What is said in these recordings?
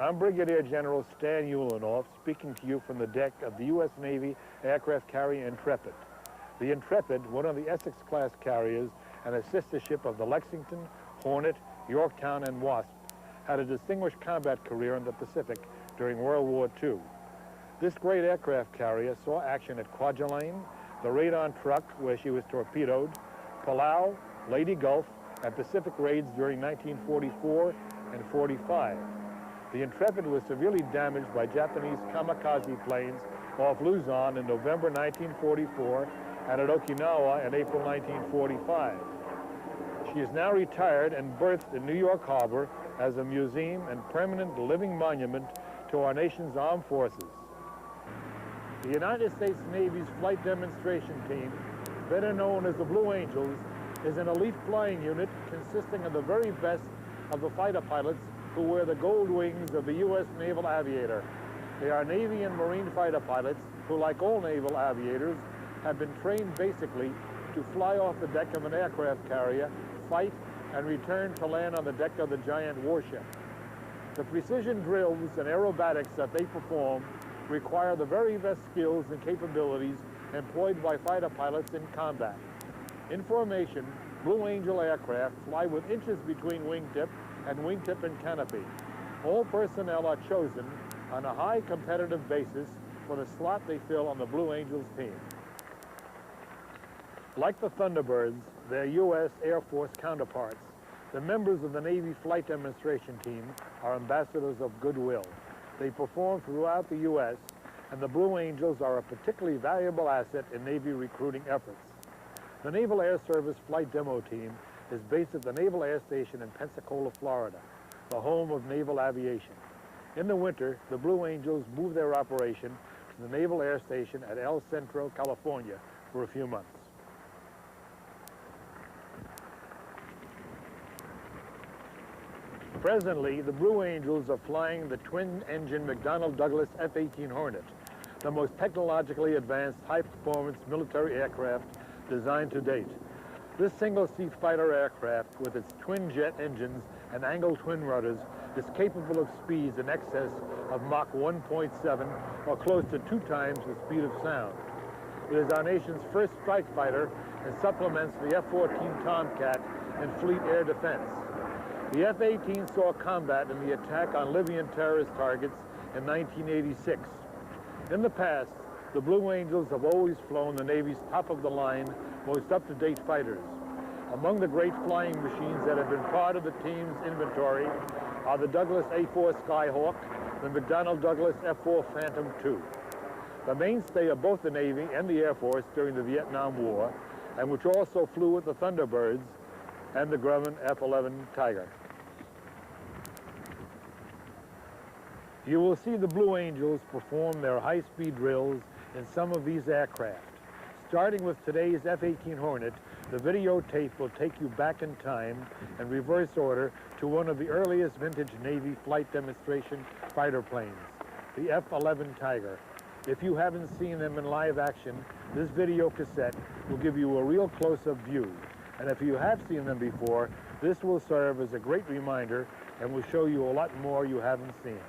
I'm Brigadier General Stan Ulanoff, speaking to you from the deck of the U.S. Navy aircraft carrier Intrepid. The Intrepid, one of the Essex-class carriers and a sister ship of the Lexington, Hornet, Yorktown, and Wasp, had a distinguished combat career in the Pacific during World War II. This great aircraft carrier saw action at Kwajalein, the Radon Truck, where she was torpedoed, Palau, Leyte Gulf, and Pacific raids during 1944 and 45. The Intrepid was severely damaged by Japanese kamikaze planes off Luzon in November 1944 and at Okinawa in April 1945. She is now retired and berthed in New York Harbor as a museum and permanent living monument to our nation's armed forces. The United States Navy's Flight Demonstration Team, better known as the Blue Angels, is an elite flying unit consisting of the very best of the fighter pilots who wear the gold wings of the U.S. Naval Aviator. They are Navy and Marine fighter pilots who, like all naval aviators, have been trained basically to fly off the deck of an aircraft carrier, fight, and return to land on the deck of the giant warship. The precision drills and aerobatics that they perform require the very best skills and capabilities employed by fighter pilots in combat. In formation, Blue Angel aircraft fly with inches between wingtip and canopy. All personnel are chosen on a high competitive basis for the slot they fill on the Blue Angels team. Like the Thunderbirds, their U.S. Air Force counterparts, the members of the Navy Flight Demonstration Team are ambassadors of goodwill. They perform throughout the U.S., and the Blue Angels are a particularly valuable asset in Navy recruiting efforts. The Naval Air Service Flight Demo Team is based at the Naval Air Station in Pensacola, Florida, the home of naval aviation. In the winter, the Blue Angels move their operation to the Naval Air Station at El Centro, California, for a few months. Presently, the Blue Angels are flying the twin-engine McDonnell Douglas F-18 Hornet, the most technologically advanced high-performance military aircraft designed to date. This single-seat fighter aircraft, with its twin-jet engines and angled twin rudders, is capable of speeds in excess of Mach 1.7, or close to 2 times the speed of sound. It is our nation's first strike fighter and supplements the F-14 Tomcat in fleet air defense. The F-18 saw combat in the attack on Libyan terrorist targets in 1986. In the past, the Blue Angels have always flown the Navy's top-of-the-line, most up-to-date fighters. Among the great flying machines that have been part of the team's inventory are the Douglas A-4 Skyhawk, the McDonnell Douglas F-4 Phantom II. The mainstay of both the Navy and the Air Force during the Vietnam War, and which also flew with the Thunderbirds and the Grumman F-11 Tiger. You will see the Blue Angels perform their high-speed drills in some of these aircraft. Starting with today's F-18 Hornet, the videotape will take you back in time in reverse order to one of the earliest vintage Navy flight demonstration fighter planes, the F-11 Tiger. If you haven't seen them in live action, this video cassette will give you a real close-up view. And if you have seen them before, this will serve as a great reminder and will show you a lot more you haven't seen.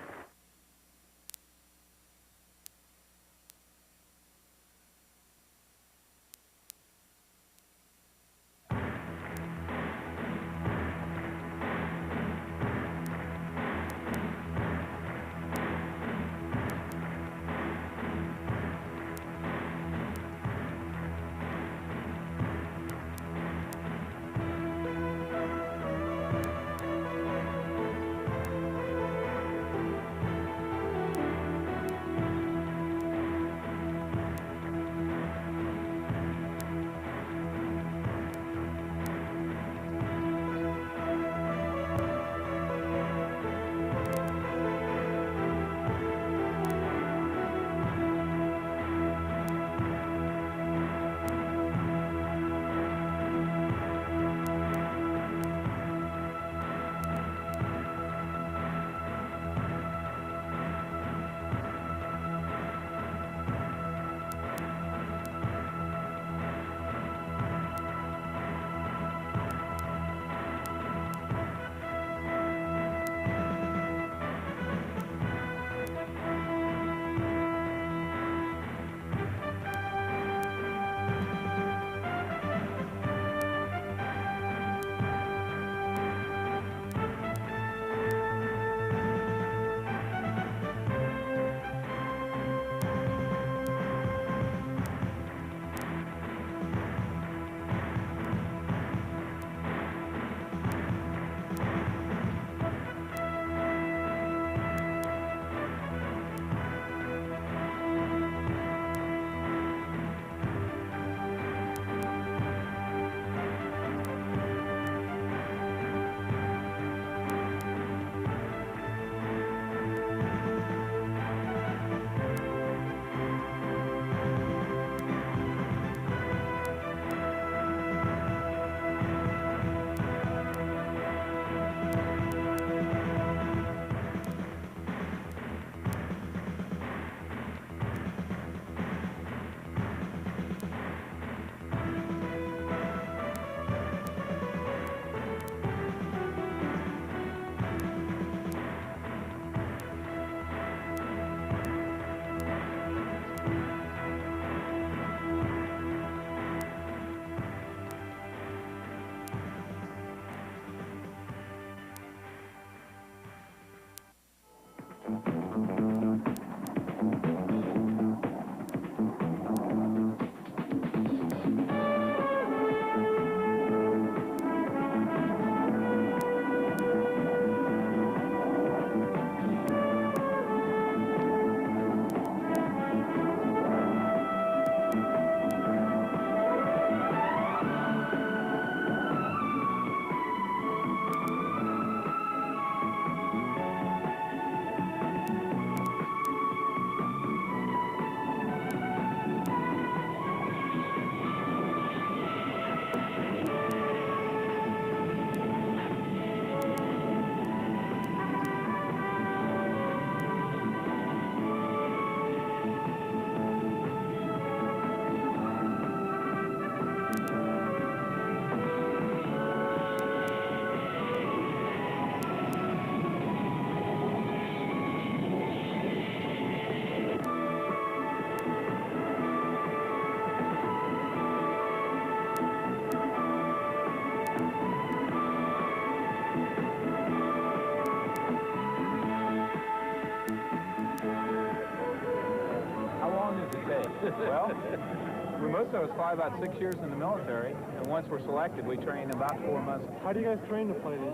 Well, most of us fly about 6 years in the military, and once we're selected, we train about 4 months. How do you guys train to play these?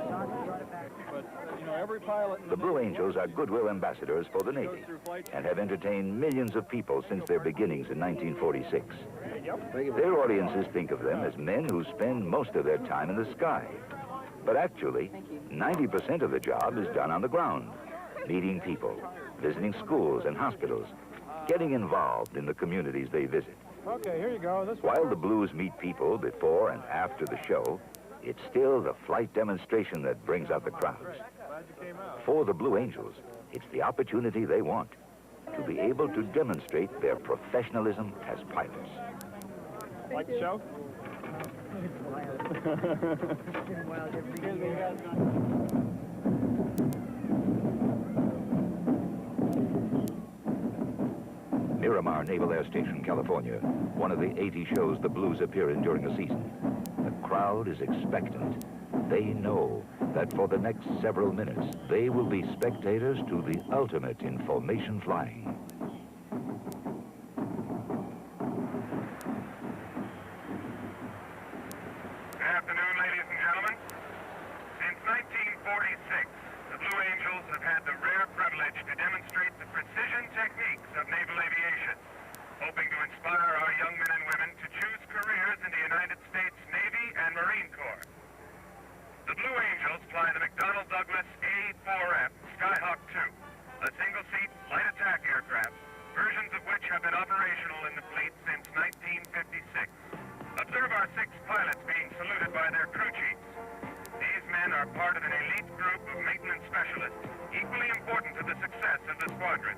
But, you know, every pilot... The Blue Angels are goodwill ambassadors for the Navy and have entertained millions of people since their beginnings in 1946. Their audiences think of them as men who spend most of their time in the sky. But actually, 90% of the job is done on the ground, meeting people, visiting schools and hospitals, getting involved in the communities they visit. Okay, here you go. This While the Blues meet people before and after the show, it's still the flight demonstration that brings out the crowds. For the Blue Angels, it's the opportunity they want to be able to demonstrate their professionalism as pilots. Like the show? Miramar Naval Air Station, California, one of the 80 shows the Blues appear in during a season. The crowd is expectant. They know that for the next several minutes, they will be spectators to the ultimate in formation flying. Good afternoon, ladies and gentlemen. Since 1946, the Blue Angels have had the rare privilege to demonstrate the precision techniques of naval aviation, hoping to inspire our young men and women to choose careers in the United States Navy and Marine Corps. The Blue Angels fly the McDonnell Douglas A-4F Skyhawk II, a single-seat light attack aircraft, versions of which have been operational in the fleet since 1956. Observe our 6 pilots being saluted by their crew chiefs. These men are part of an elite group of maintenance specialists, equally important to the success of the squadron.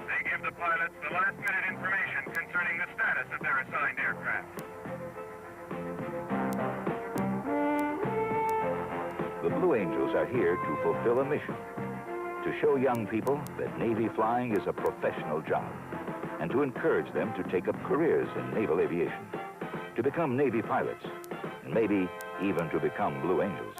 They give the pilots the last-minute information concerning the status of their assigned aircraft. The Blue Angels are here to fulfill a mission, to show young people that Navy flying is a professional job, and to encourage them to take up careers in naval aviation, to become Navy pilots, and maybe even to become Blue Angels.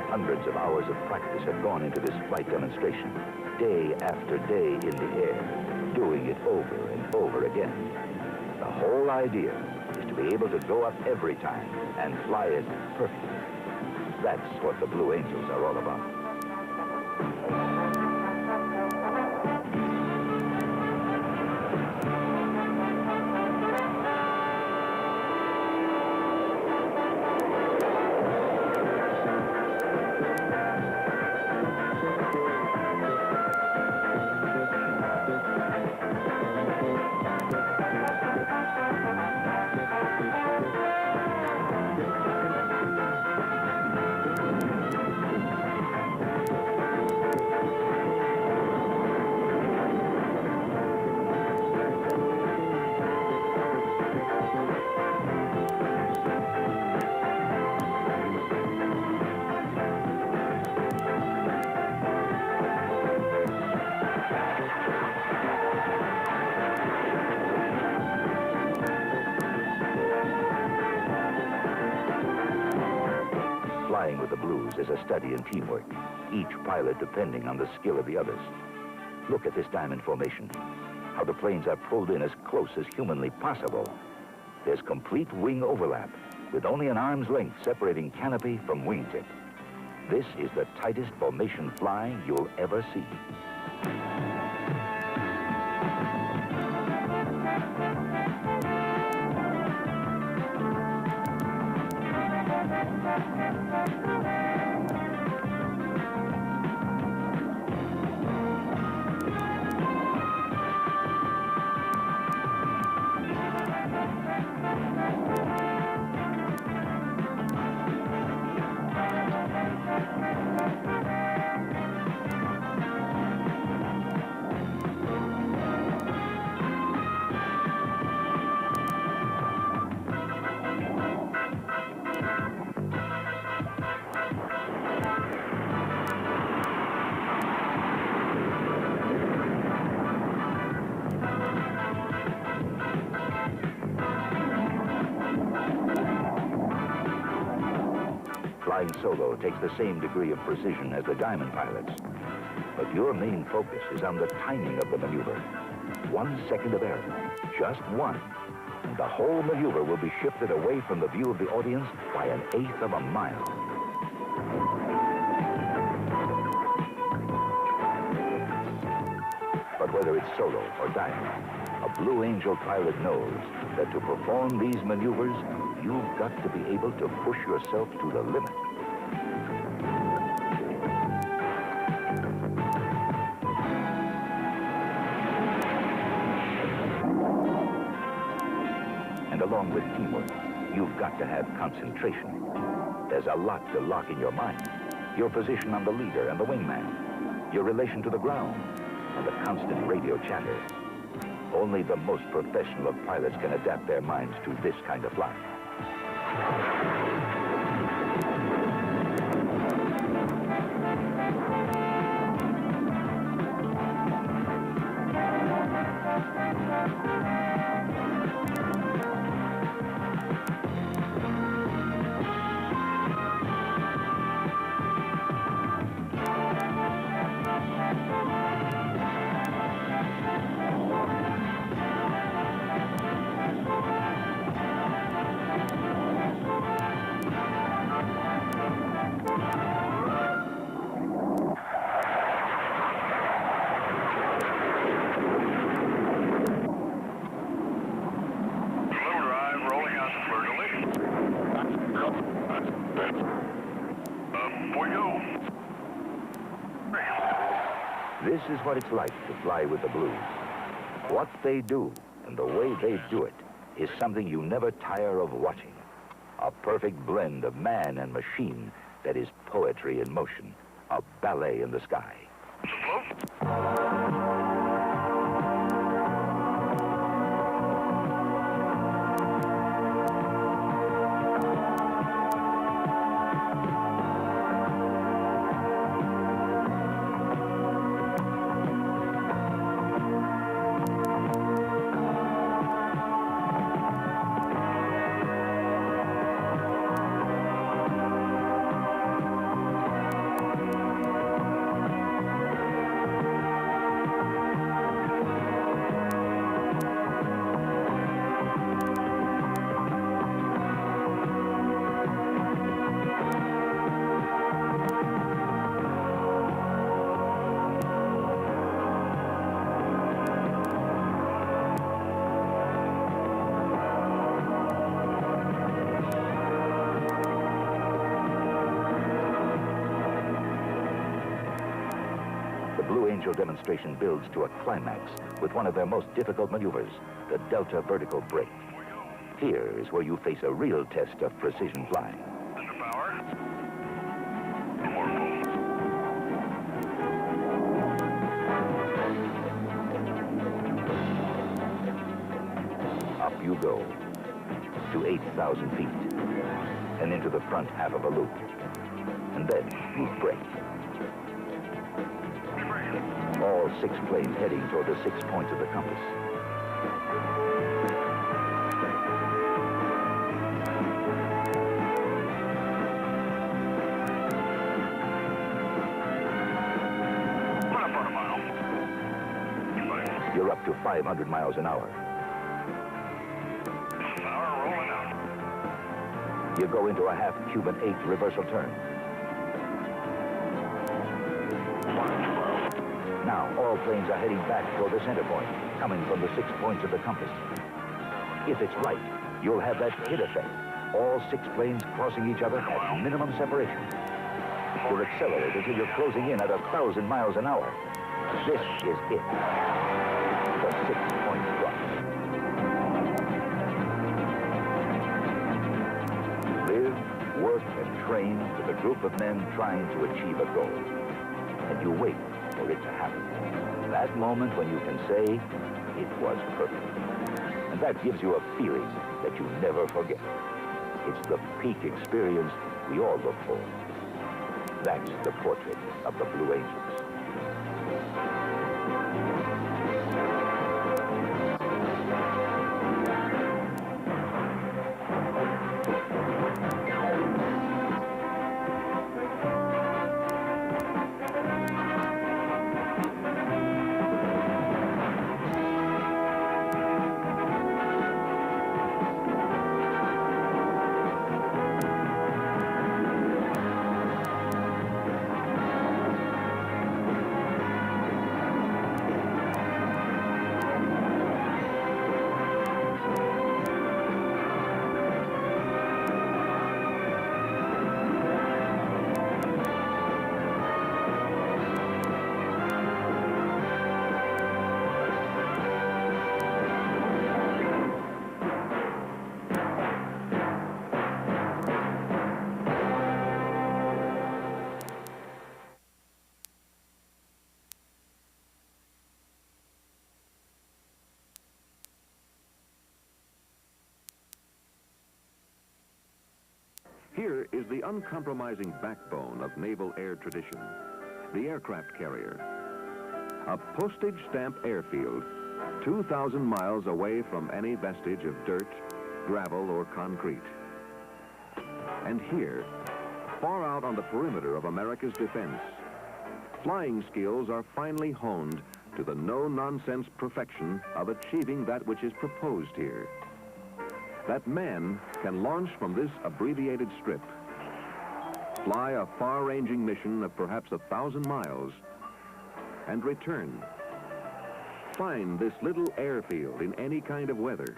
Hundreds of hours of practice have gone into this flight demonstration, day after day in the air, doing it over and over again. The whole idea is to be able to go up every time and fly it perfectly. That's what the Blue Angels are all about. with the Blues is a study in teamwork, each pilot depending on the skill of the others. Look at this diamond formation, how the planes are pulled in as close as humanly possible. There's complete wing overlap, with only an arm's length separating canopy from wingtip. This is the tightest formation flying you'll ever see. Flying solo takes the same degree of precision as the diamond pilots. But your main focus is on the timing of the maneuver. 1 second of error, just one, and the whole maneuver will be shifted away from the view of the audience by 1/8 of a mile. But whether it's solo or diamond, a Blue Angel pilot knows that to perform these maneuvers, you've got to be able to push yourself to the limit. And along with teamwork, you've got to have concentration. There's a lot to lock in your mind. Your position on the leader and the wingman, your relation to the ground, and the constant radio chatter. Only the most professional of pilots can adapt their minds to this kind of flying. This is what it's like to fly with the Blues. What they do and the way they do it is something you never tire of watching. A perfect blend of man and machine that is poetry in motion, a ballet in the sky. Blue Angel demonstration builds to a climax with one of their most difficult maneuvers, the Delta vertical brake. Here is where you face a real test of precision flying. Up you go to 8,000 feet and into the front half of a loop. And then you brake. All 6 planes heading toward the 6 points of the compass. you're up to 500 miles an hour. Power rolling out. You go into a half Cuban 8 reversal turn. Now, all planes are heading back toward the center point, coming from the 6 points of the compass. If it's right, you'll have that hit effect. All 6 planes crossing each other at minimum separation. You'll accelerate until you're closing in at 1,000 miles an hour. This is it. The 6-point drop. Live, work, and train with a group of men trying to achieve a goal. And you wait for it to happen. That moment when you can say, it was perfect. And that gives you a feeling that you never forget. It's the peak experience we all look for. That's the portrait of the Blue Angels. Here is the uncompromising backbone of naval air tradition, the aircraft carrier. A postage stamp airfield, 2,000 miles away from any vestige of dirt, gravel, or concrete. And here, far out on the perimeter of America's defense, flying skills are finely honed to the no-nonsense perfection of achieving that which is proposed here. That man can launch from this abbreviated strip, fly a far-ranging mission of perhaps 1,000 miles, and return. Find this little airfield in any kind of weather,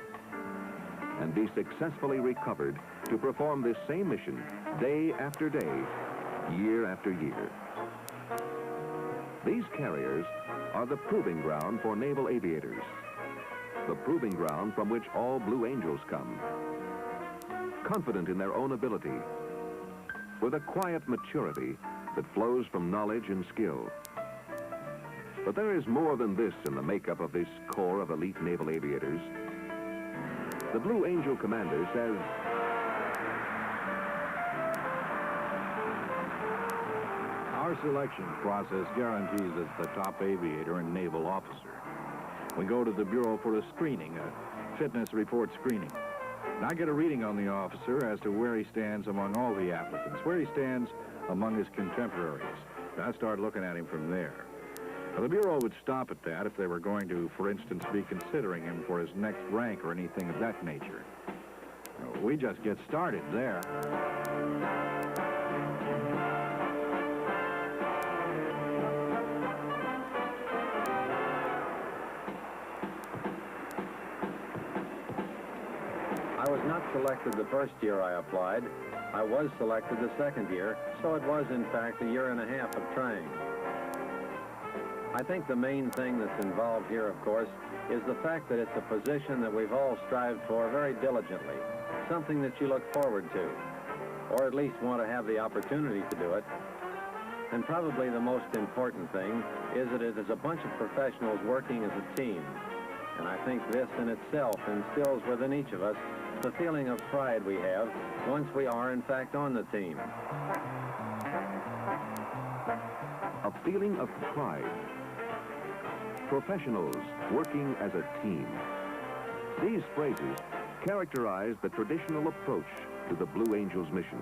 and be successfully recovered to perform this same mission day after day, year after year. These carriers are the proving ground for naval aviators. The proving ground from which all Blue Angels come. Confident in their own ability, with a quiet maturity that flows from knowledge and skill. But there is more than this in the makeup of this corps of elite naval aviators. The Blue Angel commander says, our selection process guarantees us the top aviator and naval officer. We go to the Bureau for a screening, a fitness report screening. And I get a reading on the officer as to where he stands among all the applicants, where he stands among his contemporaries. I start looking at him from there. Now, the Bureau would stop at that if they were going to, for instance, be considering him for his next rank or anything of that nature. We just get started there. I was not selected the first year I applied. I was selected the second year, so it was in fact a year and a half of training. I think the main thing that's involved here, of course, is the fact that it's a position that we've all strived for very diligently, something that you look forward to, or at least want to have the opportunity to do it. And probably the most important thing is that it is a bunch of professionals working as a team. And I think this in itself instills within each of us the feeling of pride we have once we are, in fact, on the team. a feeling of pride. Professionals working as a team. These phrases characterize the traditional approach to the Blue Angels mission.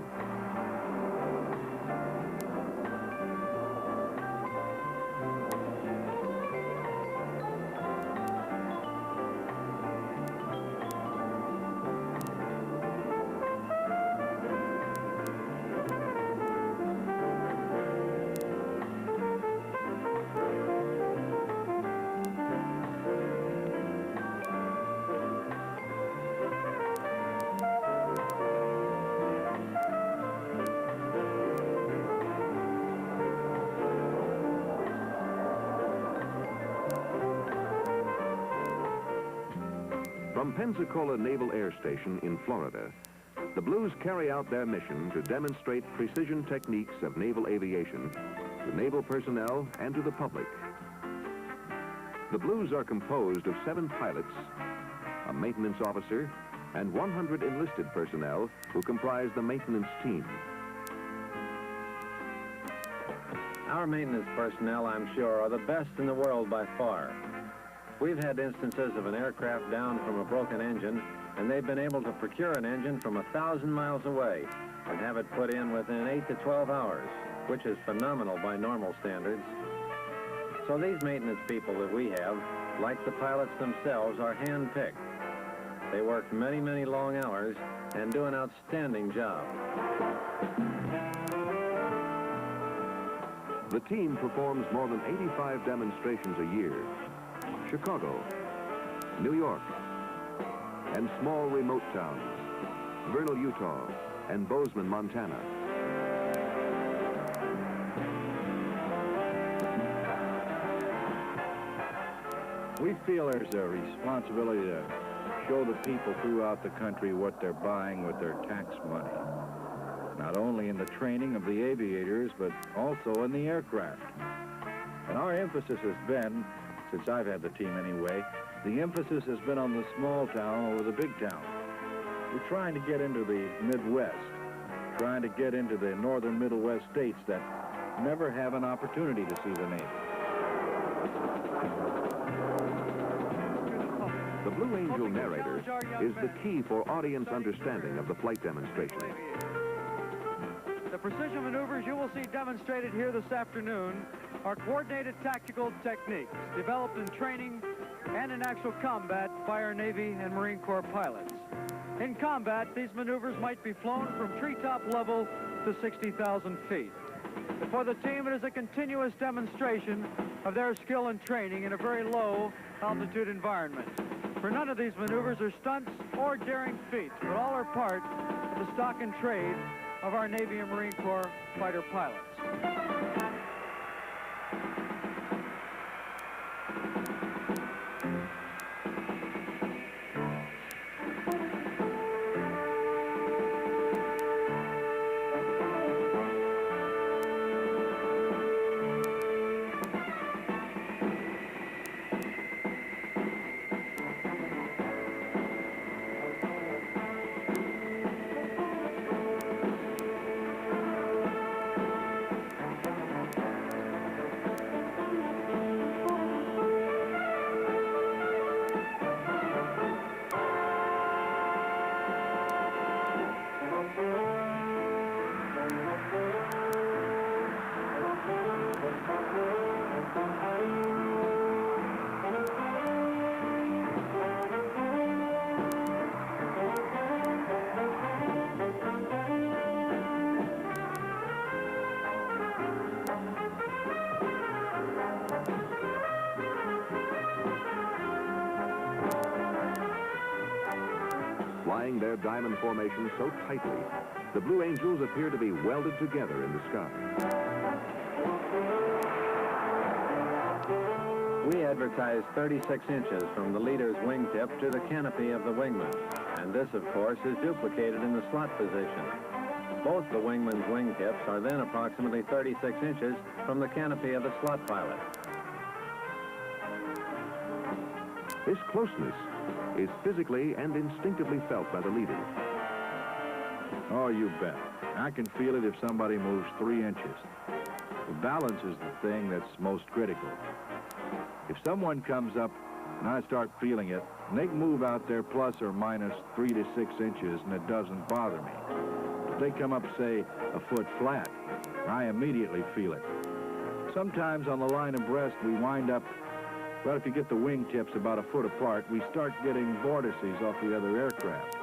From Pensacola Naval Air Station in Florida, the Blues carry out their mission to demonstrate precision techniques of naval aviation to naval personnel and to the public. The Blues are composed of 7 pilots, a maintenance officer, and 100 enlisted personnel who comprise the maintenance team. Our maintenance personnel, I'm sure, are the best in the world by far. We've had instances of an aircraft down from a broken engine, and they've been able to procure an engine from 1,000 miles away and have it put in within 8 to 12 hours, which is phenomenal by normal standards. So these maintenance people that we have, like the pilots themselves, are hand-picked. They work many, many long hours and do an outstanding job. The team performs more than 85 demonstrations a year. Chicago, New York, and small remote towns, Vernal, Utah, and Bozeman, Montana. We feel there's a responsibility to show the people throughout the country what they're buying with their tax money. Not only in the training of the aviators, but also in the aircraft. And our emphasis has been, since I've had the team anyway, the emphasis has been on the small town over the big town. We're trying to get into the Midwest, trying to get into the northern Middle West states that never have an opportunity to see the Navy. The Blue Angel narrator is the key for audience understanding of the flight demonstration. The precision maneuvers you will see demonstrated here this afternoon are coordinated tactical techniques developed in training and in actual combat by our Navy and Marine Corps pilots. In combat, these maneuvers might be flown from treetop level to 60,000 feet. For the team, it is a continuous demonstration of their skill and training in a very low altitude environment. For none of these maneuvers are stunts or daring feats, but all are part of the stock and trade of our Navy and Marine Corps fighter pilots. Flying their diamond formation so tightly, the Blue Angels appear to be welded together in the sky. We advertise 36 inches from the leader's wingtip to the canopy of the wingman, and this, of course, is duplicated in the slot position. Both the wingman's wingtips are then approximately 36 inches from the canopy of the slot pilot. This closeness is physically and instinctively felt by the leader. Oh, you bet. I can feel it if somebody moves 3 inches. The balance is the thing that's most critical. If someone comes up and I start feeling it, and they can move out there plus or minus 3 to 6 inches and it doesn't bother me. If they come up, say, a foot flat, I immediately feel it. Sometimes on the line abreast, we wind up, well, if you get the wingtips about a foot apart, we start getting vortices off the other aircraft.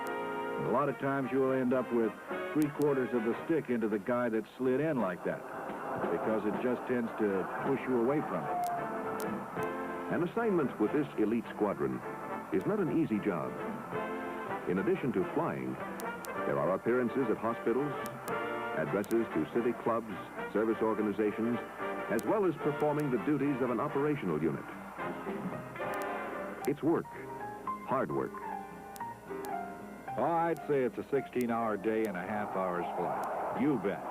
And a lot of times you'll end up with 3/4 of the stick into the guy that slid in like that, because it just tends to push you away from it. An assignment with this elite squadron is not an easy job. In addition to flying, there are appearances at hospitals, addresses to civic clubs, service organizations, as well as performing the duties of an operational unit. It's work, hard work, Oh, I'd say it's a 16-hour day and a half hour's flight. You bet.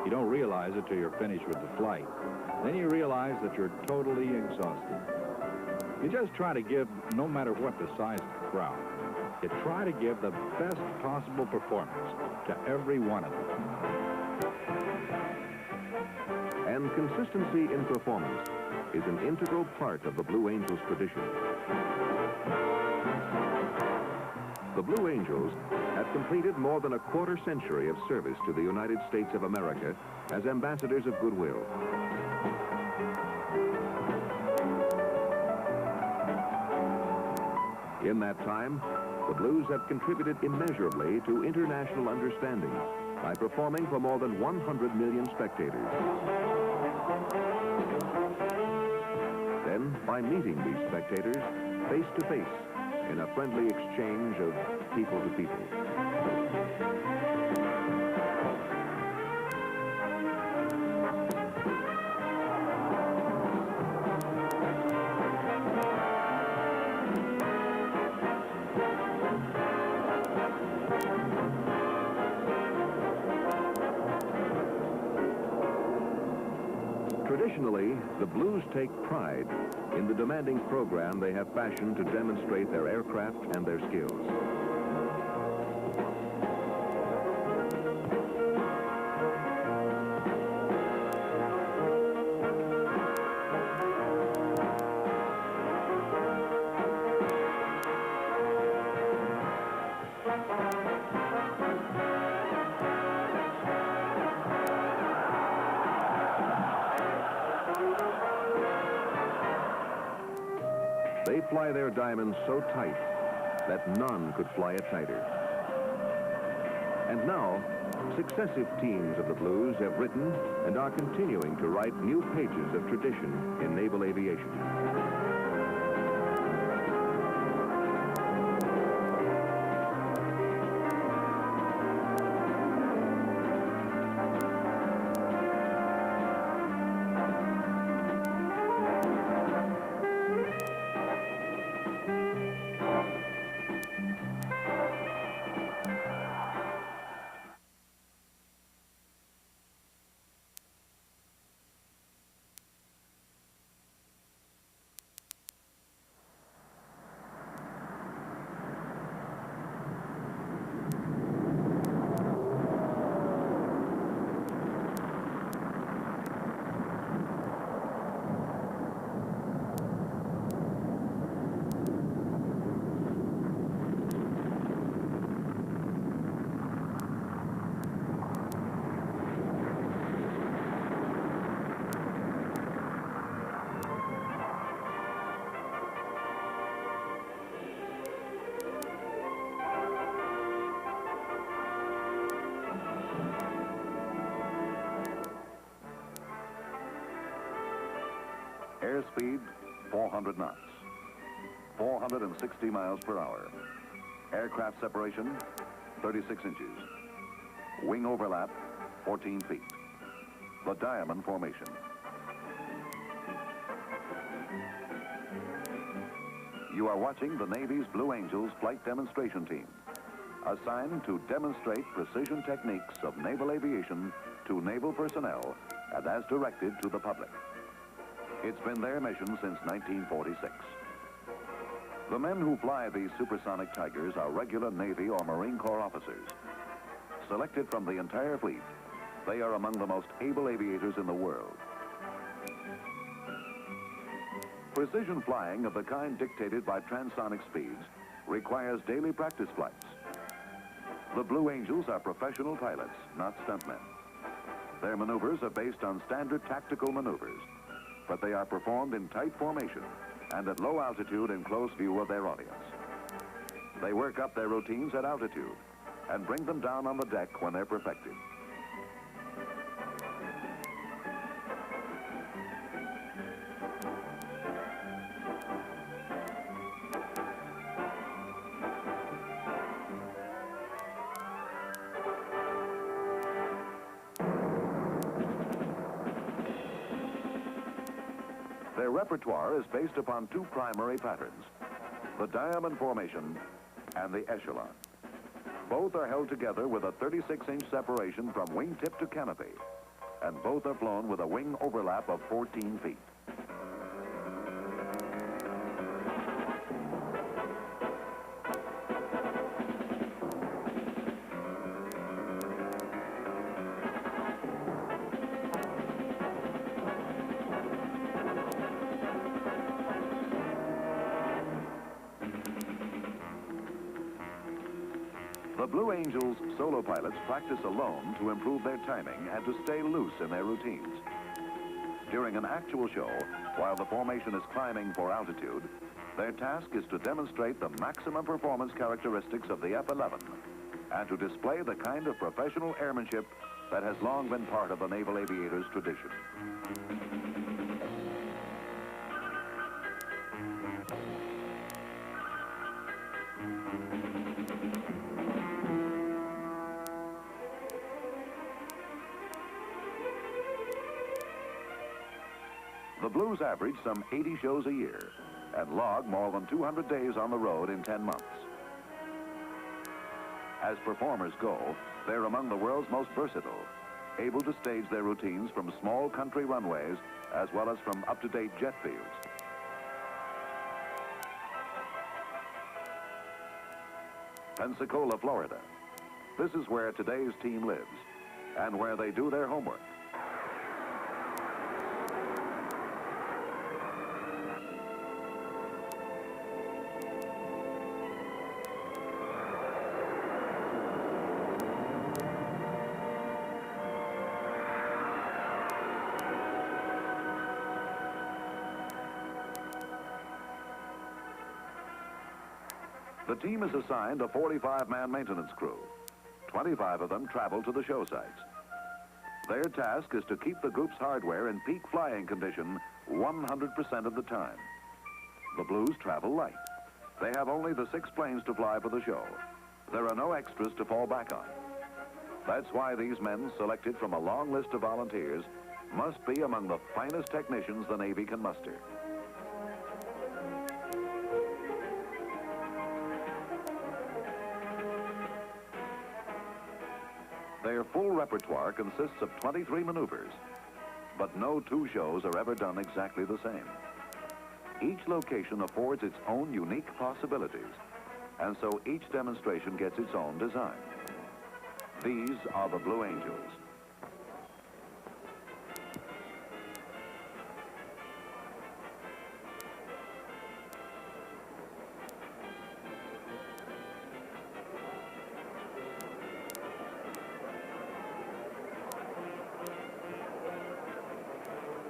You don't realize it till you're finished with the flight. Then you realize that you're totally exhausted. You just try to give, no matter what the size of the crowd, you try to give the best possible performance to every one of them. And consistency in performance is an integral part of the Blue Angels tradition. The Blue Angels have completed more than a quarter century of service to the United States of America as ambassadors of goodwill. In that time, the Blues have contributed immeasurably to international understanding by performing for more than 100 million spectators. Then, by meeting these spectators face to face in a friendly exchange of people to people. Traditionally, the Blues take pride in the demanding program they have fashioned to demonstrate their aircraft and their skills. They fly their diamonds so tight that none could fly it tighter. And now, successive teams of the Blues have written and are continuing to write new pages of tradition in naval aviation. Airspeed, 400 knots. 460 miles per hour. Aircraft separation, 36 inches. Wing overlap, 14 feet. The diamond formation. You are watching the Navy's Blue Angels flight demonstration team, assigned to demonstrate precision techniques of naval aviation to naval personnel and as directed to the public. It's been their mission since 1946. The men who fly these supersonic Tigers are regular Navy or Marine Corps officers. Selected from the entire fleet, they are among the most able aviators in the world. Precision flying of the kind dictated by transonic speeds requires daily practice flights. The Blue Angels are professional pilots, not stuntmen. Their maneuvers are based on standard tactical maneuvers, but they are performed in tight formation and at low altitude in close view of their audience. They work up their routines at altitude and bring them down on the deck when they're perfected. Their repertoire is based upon two primary patterns, the diamond formation and the echelon. Both are held together with a 36-inch separation from wingtip to canopy, and both are flown with a wing overlap of 14 feet. The Blue Angels solo pilots practice alone to improve their timing and to stay loose in their routines. During an actual show, while the formation is climbing for altitude, their task is to demonstrate the maximum performance characteristics of the F-11 and to display the kind of professional airmanship that has long been part of the naval aviator's tradition. The Blues average some 80 shows a year and log more than 200 days on the road in 10 months. As performers go, they're among the world's most versatile, able to stage their routines from small country runways as well as from up-to-date jet fields. Pensacola, Florida. This is where today's team lives and where they do their homework. The team is assigned a 45-man maintenance crew. 25 of them travel to the show sites. Their task is to keep the group's hardware in peak flying condition 100% of the time. The Blues travel light. They have only the 6 planes to fly for the show. There are no extras to fall back on. That's why these men, selected from a long list of volunteers, must be among the finest technicians the Navy can muster. Their full repertoire consists of 23 maneuvers, but no 2 shows are ever done exactly the same. Each location affords its own unique possibilities, and so each demonstration gets its own design. These are the Blue Angels.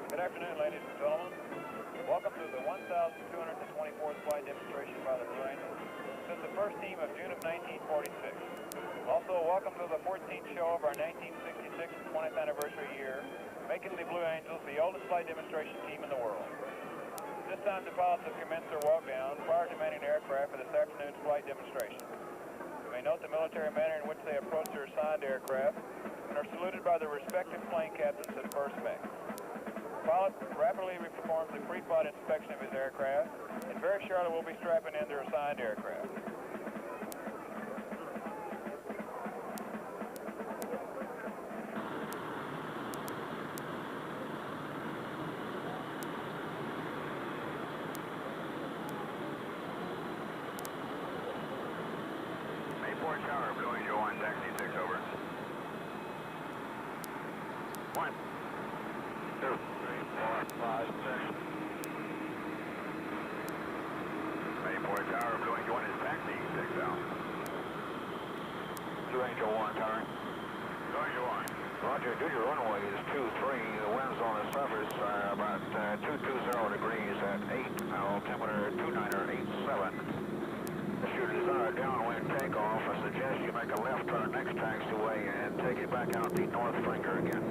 Good afternoon, ladies and gentlemen. Welcome to the 1,224th flight demonstration by the Blue Angels since the first team of June of 1946. Also, welcome to the 14th show of our 1966 20th anniversary year, making the Blue Angels the oldest flight demonstration team in the world. This time, the pilots have commenced their walk down prior to manning aircraft for this afternoon's flight demonstration. You may note the military manner in which they approach their assigned aircraft and are saluted by their respective plane captains at first mech. The pilot rapidly performs a pre-flight inspection of his aircraft, and very shortly will be strapping in their assigned aircraft. Mayport Tower, Blue Angel 1, taxi 6, over. 1, 2, 3, 4, 5, 6. Mayport Tower, Blue Angel 1 is taxi 6 out. Blue Angel 1, Tower. Blue Angel 1. Roger, do your runway is 23. The wind's on the surface about 220 degrees at 8, altimeter 2987. If you desire downwind takeoff, I suggest you make a left turn next taxiway and take it back out the north finger again.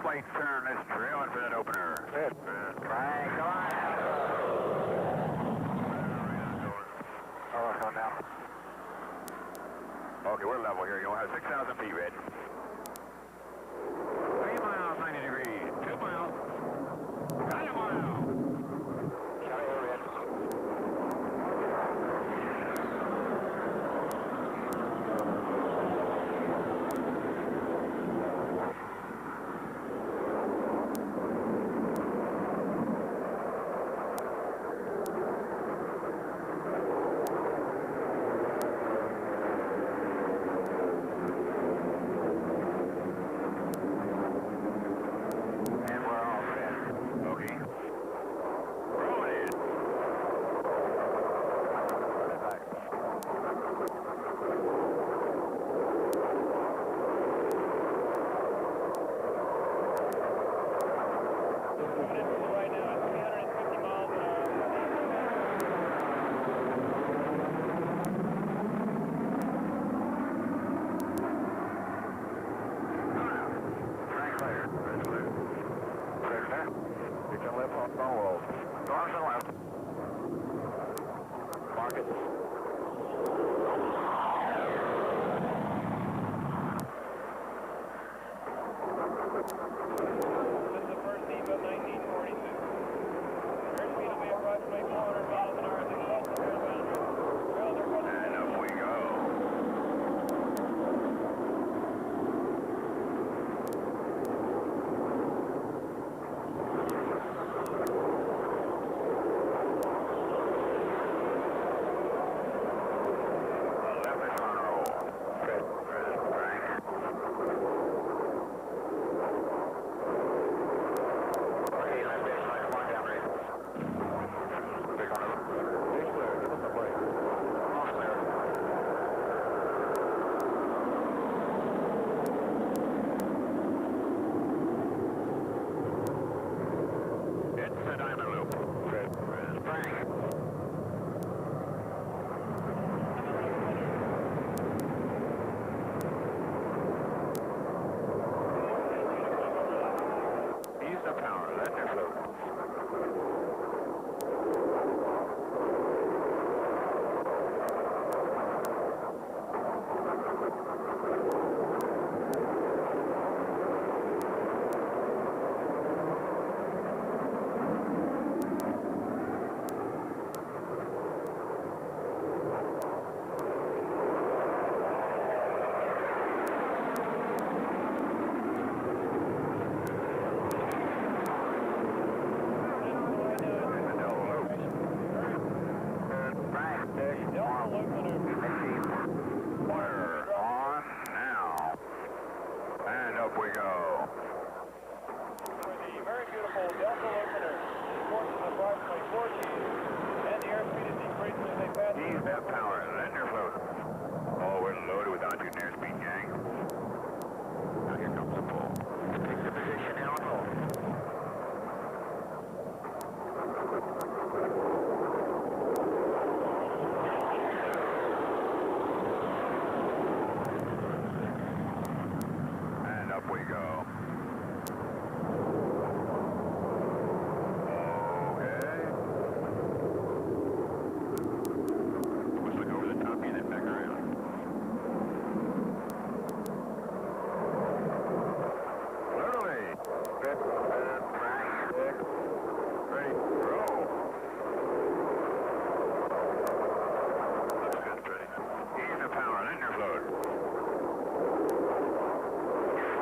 blade turn. Let's trail in for that opener. Good. Right, come on. Oh, come down. Okay, we're level here. You'll have 6,000 feet, Red. 3 miles, 90 degrees. 2 miles. Got a mile. Charlie, Red.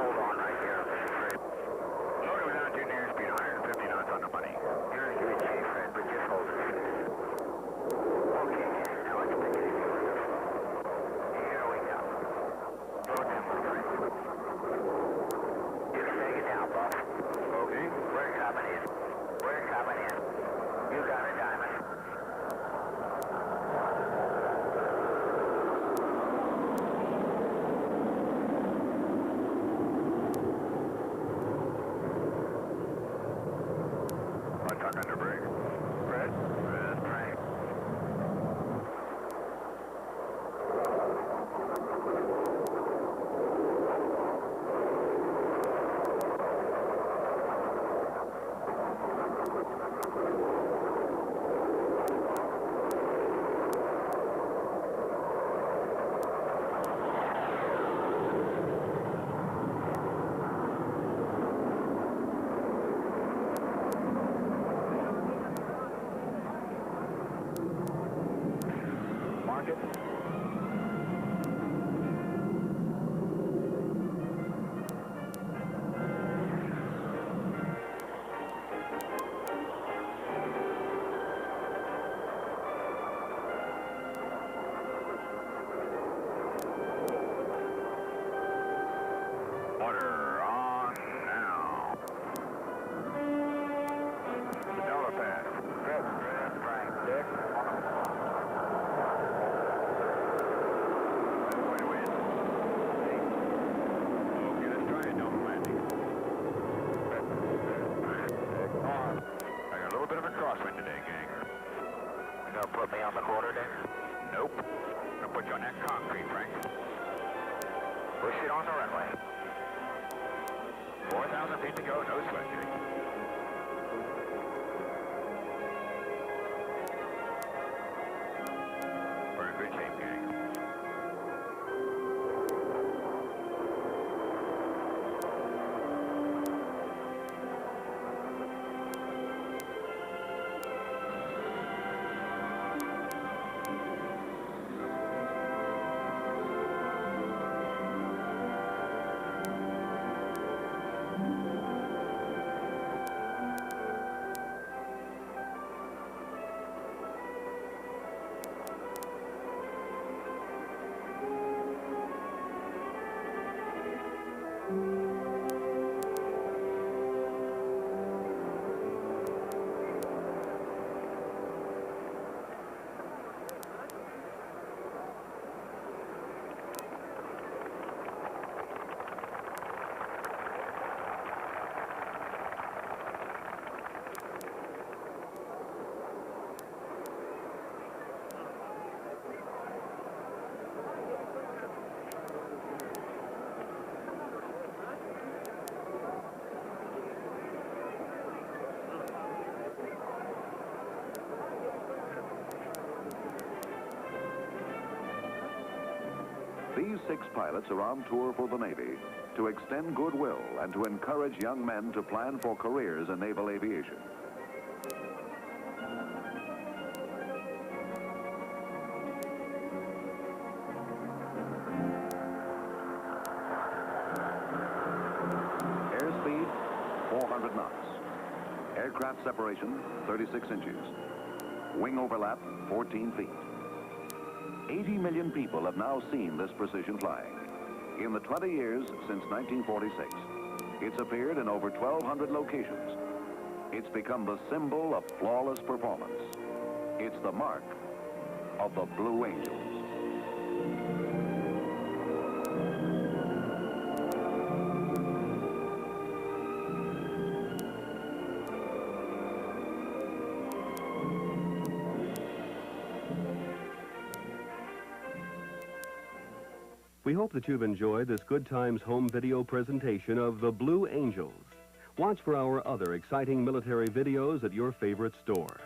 Hold on right here. with me on the quarter deck? Nope. Gonna put you on that concrete, Frank. Push it on the runway. 4,000 feet to go, no sledging. We're in good shape, gang. These 6 pilots are on tour for the Navy to extend goodwill and to encourage young men to plan for careers in naval aviation. Airspeed, 400 knots. Aircraft separation, 36 inches. Wing overlap, 14 feet. 80 million people have now seen this precision flying. In the 20 years since 1946, it's appeared in over 1,200 locations. It's become the symbol of flawless performance. It's the mark of the Blue Angels. We hope that you've enjoyed this Good Times home video presentation of the Blue Angels. Watch for our other exciting military videos at your favorite store.